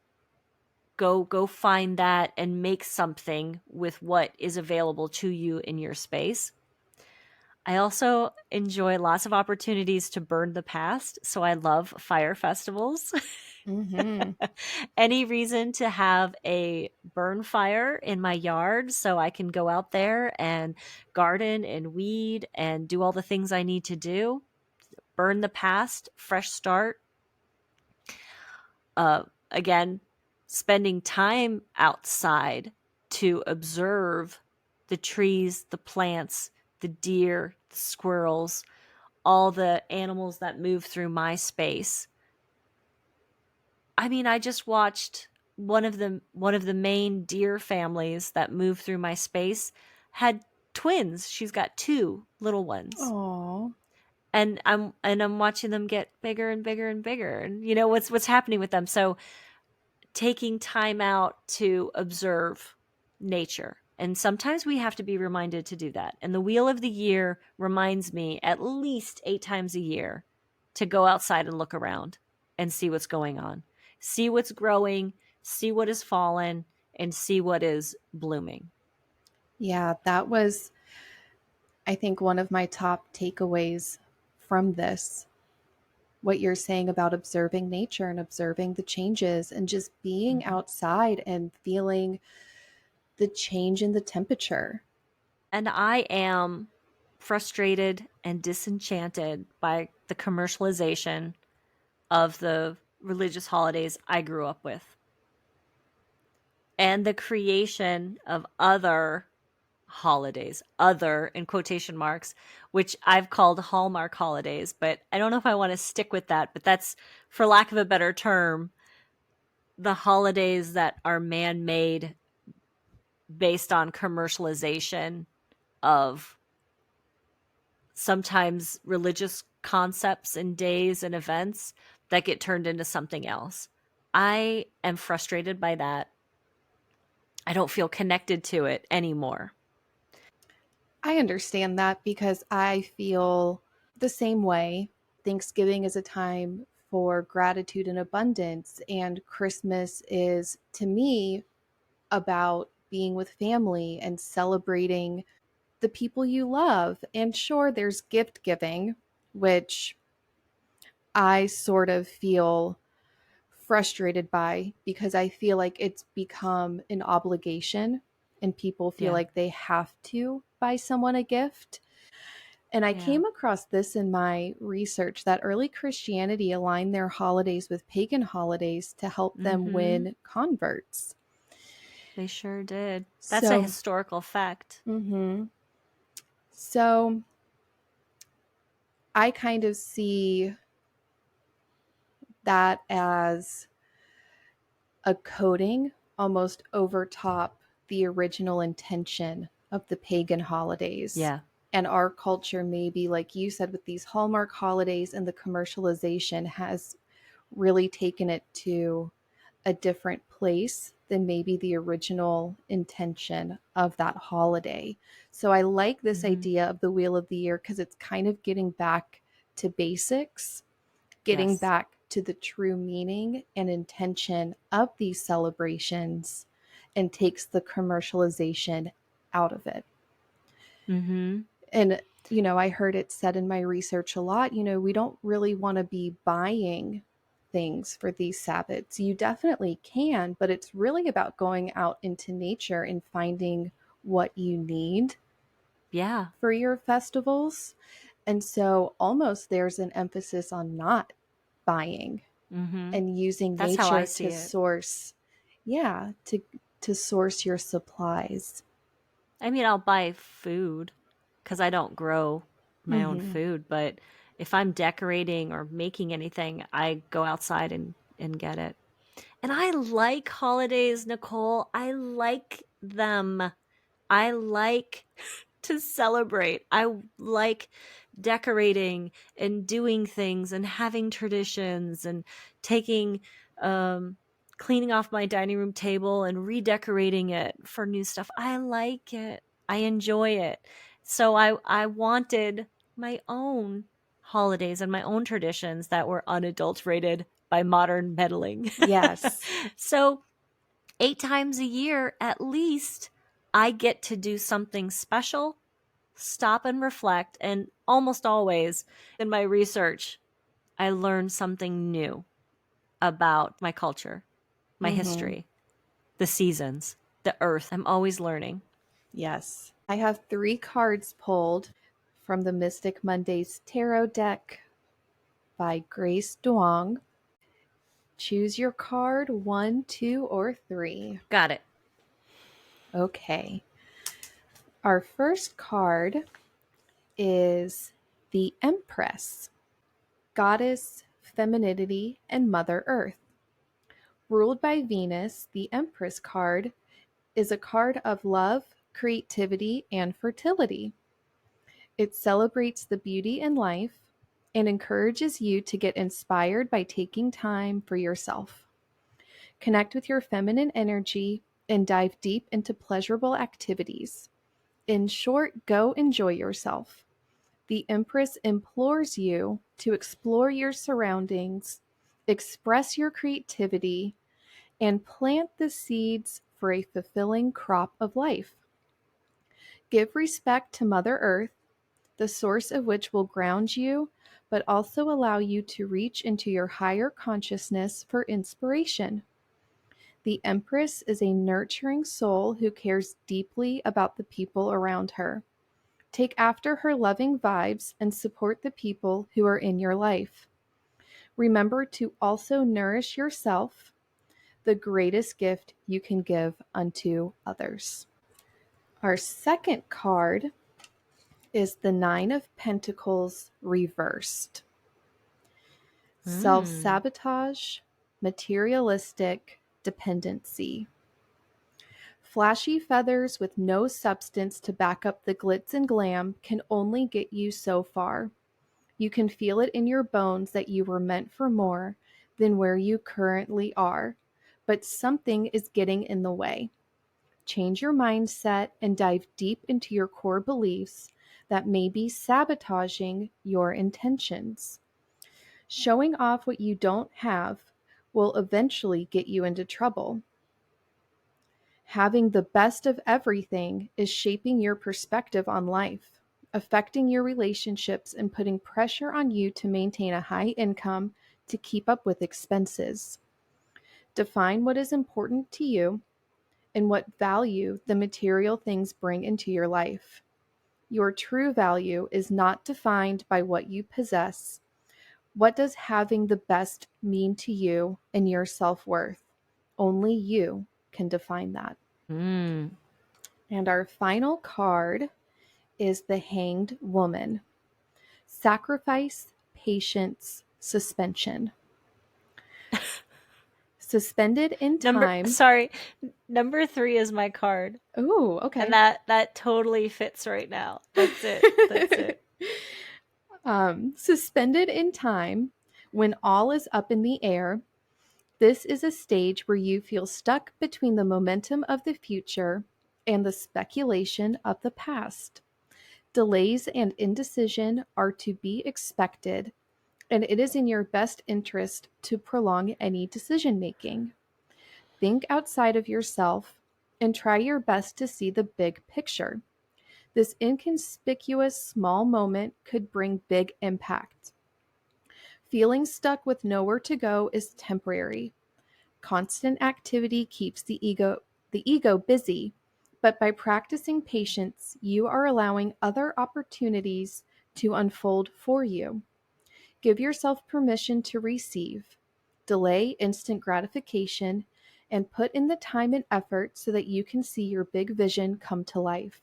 Go find that and make something with what is available to you in your space. I also enjoy lots of opportunities to burn the past, so I love fire festivals. Mm-hmm. Any reason to have a burn fire in my yard so I can go out there and garden and weed and do all the things I need to do. Burn the past, fresh start. Again, spending time outside to observe the trees, the plants, the deer, the squirrels, all the animals that move through my space. I mean, I just watched one of the main deer families that move through my space had twins. She's got two little ones. Aww. And I'm watching them get bigger and bigger and bigger. And you know what's happening with them. So taking time out to observe nature. And sometimes we have to be reminded to do that. And the wheel of the year reminds me at least 8 times a year to go outside and look around and see what's going on. See what's growing, see what has fallen, and see what is blooming. Yeah, that was, I think, one of my top takeaways from this. What you're saying about observing nature and observing the changes and just being Mm-hmm. outside and feeling the change in the temperature. And I am frustrated and disenchanted by the commercialization of the religious holidays I grew up with and the creation of other holidays, other in quotation marks, which I've called Hallmark holidays, but I don't know if I want to stick with that. But that's, for lack of a better term, the holidays that are man made based on commercialization of sometimes religious concepts and days and events that get turned into something else. I am frustrated by that. I don't feel connected to it anymore. I understand that because I feel the same way. Thanksgiving is a time for gratitude and abundance. And Christmas is, to me, about being with family and celebrating the people you love. And sure, there's gift giving, which I sort of feel frustrated by because I feel like it's become an obligation and people feel Yeah. like they have to buy someone a gift. And I Yeah. came across this in my research that early Christianity aligned their holidays with pagan holidays to help them win converts. They sure did. That's a So, historical fact. so I kind of see that as a coding almost overtop the original intention of the pagan holidays. Yeah. And our culture, maybe like you said, with these Hallmark holidays and the commercialization, has really taken it to a different place than maybe the original intention of that holiday. So I like this idea of the Wheel of the Year because it's kind of getting back to basics, getting Yes. back to the true meaning and intention of these celebrations, and takes the commercialization out of it. And, I heard it said in my research a lot, we don't really want to be buying things for these Sabbats. You definitely can, but it's really about going out into nature and finding what you need Yeah. for your festivals. And so almost there's an emphasis on not buying and using That's how I nature see to it. source, yeah, to source your supplies. I mean, I'll buy food because I don't grow my own Mm-hmm. food, but if I'm decorating or making anything, I go outside and get it. And I like holidays, Nicole. I like them. I like to celebrate. I like decorating and doing things and having traditions and taking cleaning off my dining room table and redecorating it for new stuff. I like it. I enjoy it. So I wanted my own holidays and my own traditions that were unadulterated by modern meddling. Yes. So 8 times a year at least I get to do something special, stop and reflect, and almost always in my research I learn something new about my culture, my Mm-hmm. history, the seasons, the earth. I'm always learning. Yes. I have 3 cards pulled from the Mystic Mondays Tarot deck by Grace Duong. Choose your card 1, 2, or 3. Got it. Okay. Our first card is the Empress, Goddess, Femininity, and Mother Earth. Ruled by Venus, the Empress card is a card of love, creativity, and fertility. It celebrates the beauty in life and encourages you to get inspired by taking time for yourself. Connect with your feminine energy and dive deep into pleasurable activities. In short, go enjoy yourself. The Empress implores you to explore your surroundings, express your creativity, and plant the seeds for a fulfilling crop of life. Give respect to Mother Earth, the source of which will ground you, but also allow you to reach into your higher consciousness for inspiration. The Empress is a nurturing soul who cares deeply about the people around her. Take after her loving vibes and support the people who are in your life. Remember to also nourish yourself, the greatest gift you can give unto others. Our second card is the Nine of Pentacles reversed. Self-sabotage, materialistic dependency. Flashy feathers with no substance to back up the glitz and glam can only get you so far. You can feel it in your bones that you were meant for more than where you currently are, but something is getting in the way. Change your mindset and dive deep into your core beliefs that may be sabotaging your intentions. Showing off what you don't have will eventually get you into trouble. Having the best of everything is shaping your perspective on life, affecting your relationships, and putting pressure on you to maintain a high income to keep up with expenses. Define what is important to you and what value the material things bring into your life. Your true value is not defined by what you possess. What does having the best mean to you and your self-worth? Only you can define that. Mm. And our final card is the Hanged Woman. Sacrifice, patience, suspension. Suspended in time. Number 3 is my card. Oh, okay. And that totally fits right now. That's it. That's it. Suspended in time, when all is up in the air. This is a stage where you feel stuck between the momentum of the future and the speculation of the past. Delays and indecision are to be expected, and it is in your best interest to prolong any decision making. Think outside of yourself and try your best to see the big picture. This inconspicuous small moment could bring big impact. Feeling stuck with nowhere to go is temporary. Constant activity keeps the ego busy, but by practicing patience, you are allowing other opportunities to unfold for you. Give yourself permission to receive. Delay instant gratification and put in the time and effort so that you can see your big vision come to life.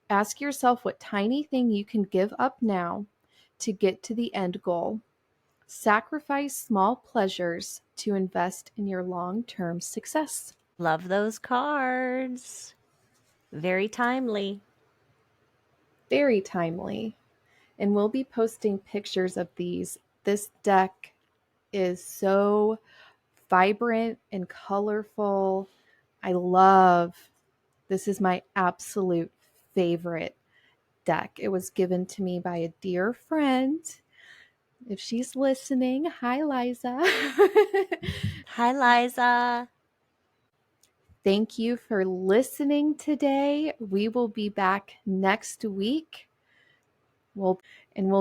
Ask yourself what tiny thing you can give up now to get to the end goal. Sacrifice small pleasures to invest in your long-term success. Love those cards. Very timely. Very timely. And we'll be posting pictures of these. This deck is so vibrant and colorful. This is my absolute favorite deck. It was given to me by a dear friend. If she's listening, hi, Liza. Hi, Liza. Thank you for listening today. We will be back next week. We'll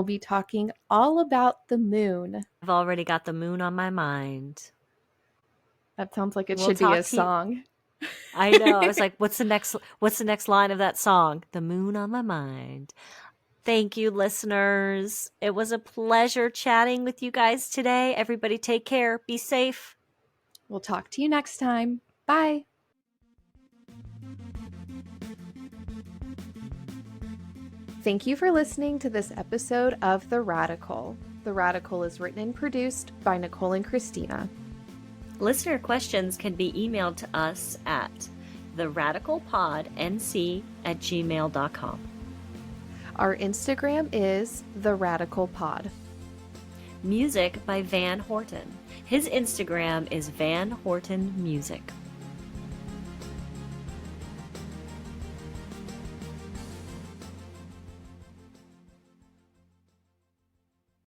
be talking all about the moon. I've already got the moon on my mind. That sounds like it should be a song. I know. I was like, what's the next line of that song? The moon on my mind. Thank you, listeners. It was a pleasure chatting with you guys today. Everybody take care. Be safe. We'll talk to you next time. Bye. Thank you for listening to this episode of The Radical. The Radical is written and produced by Nicole and Christina. Listener questions can be emailed to us at theradicalpodnc@gmail.com. Our Instagram is The Radical Pod. Music by Van Horton. His Instagram is Van Horton Music.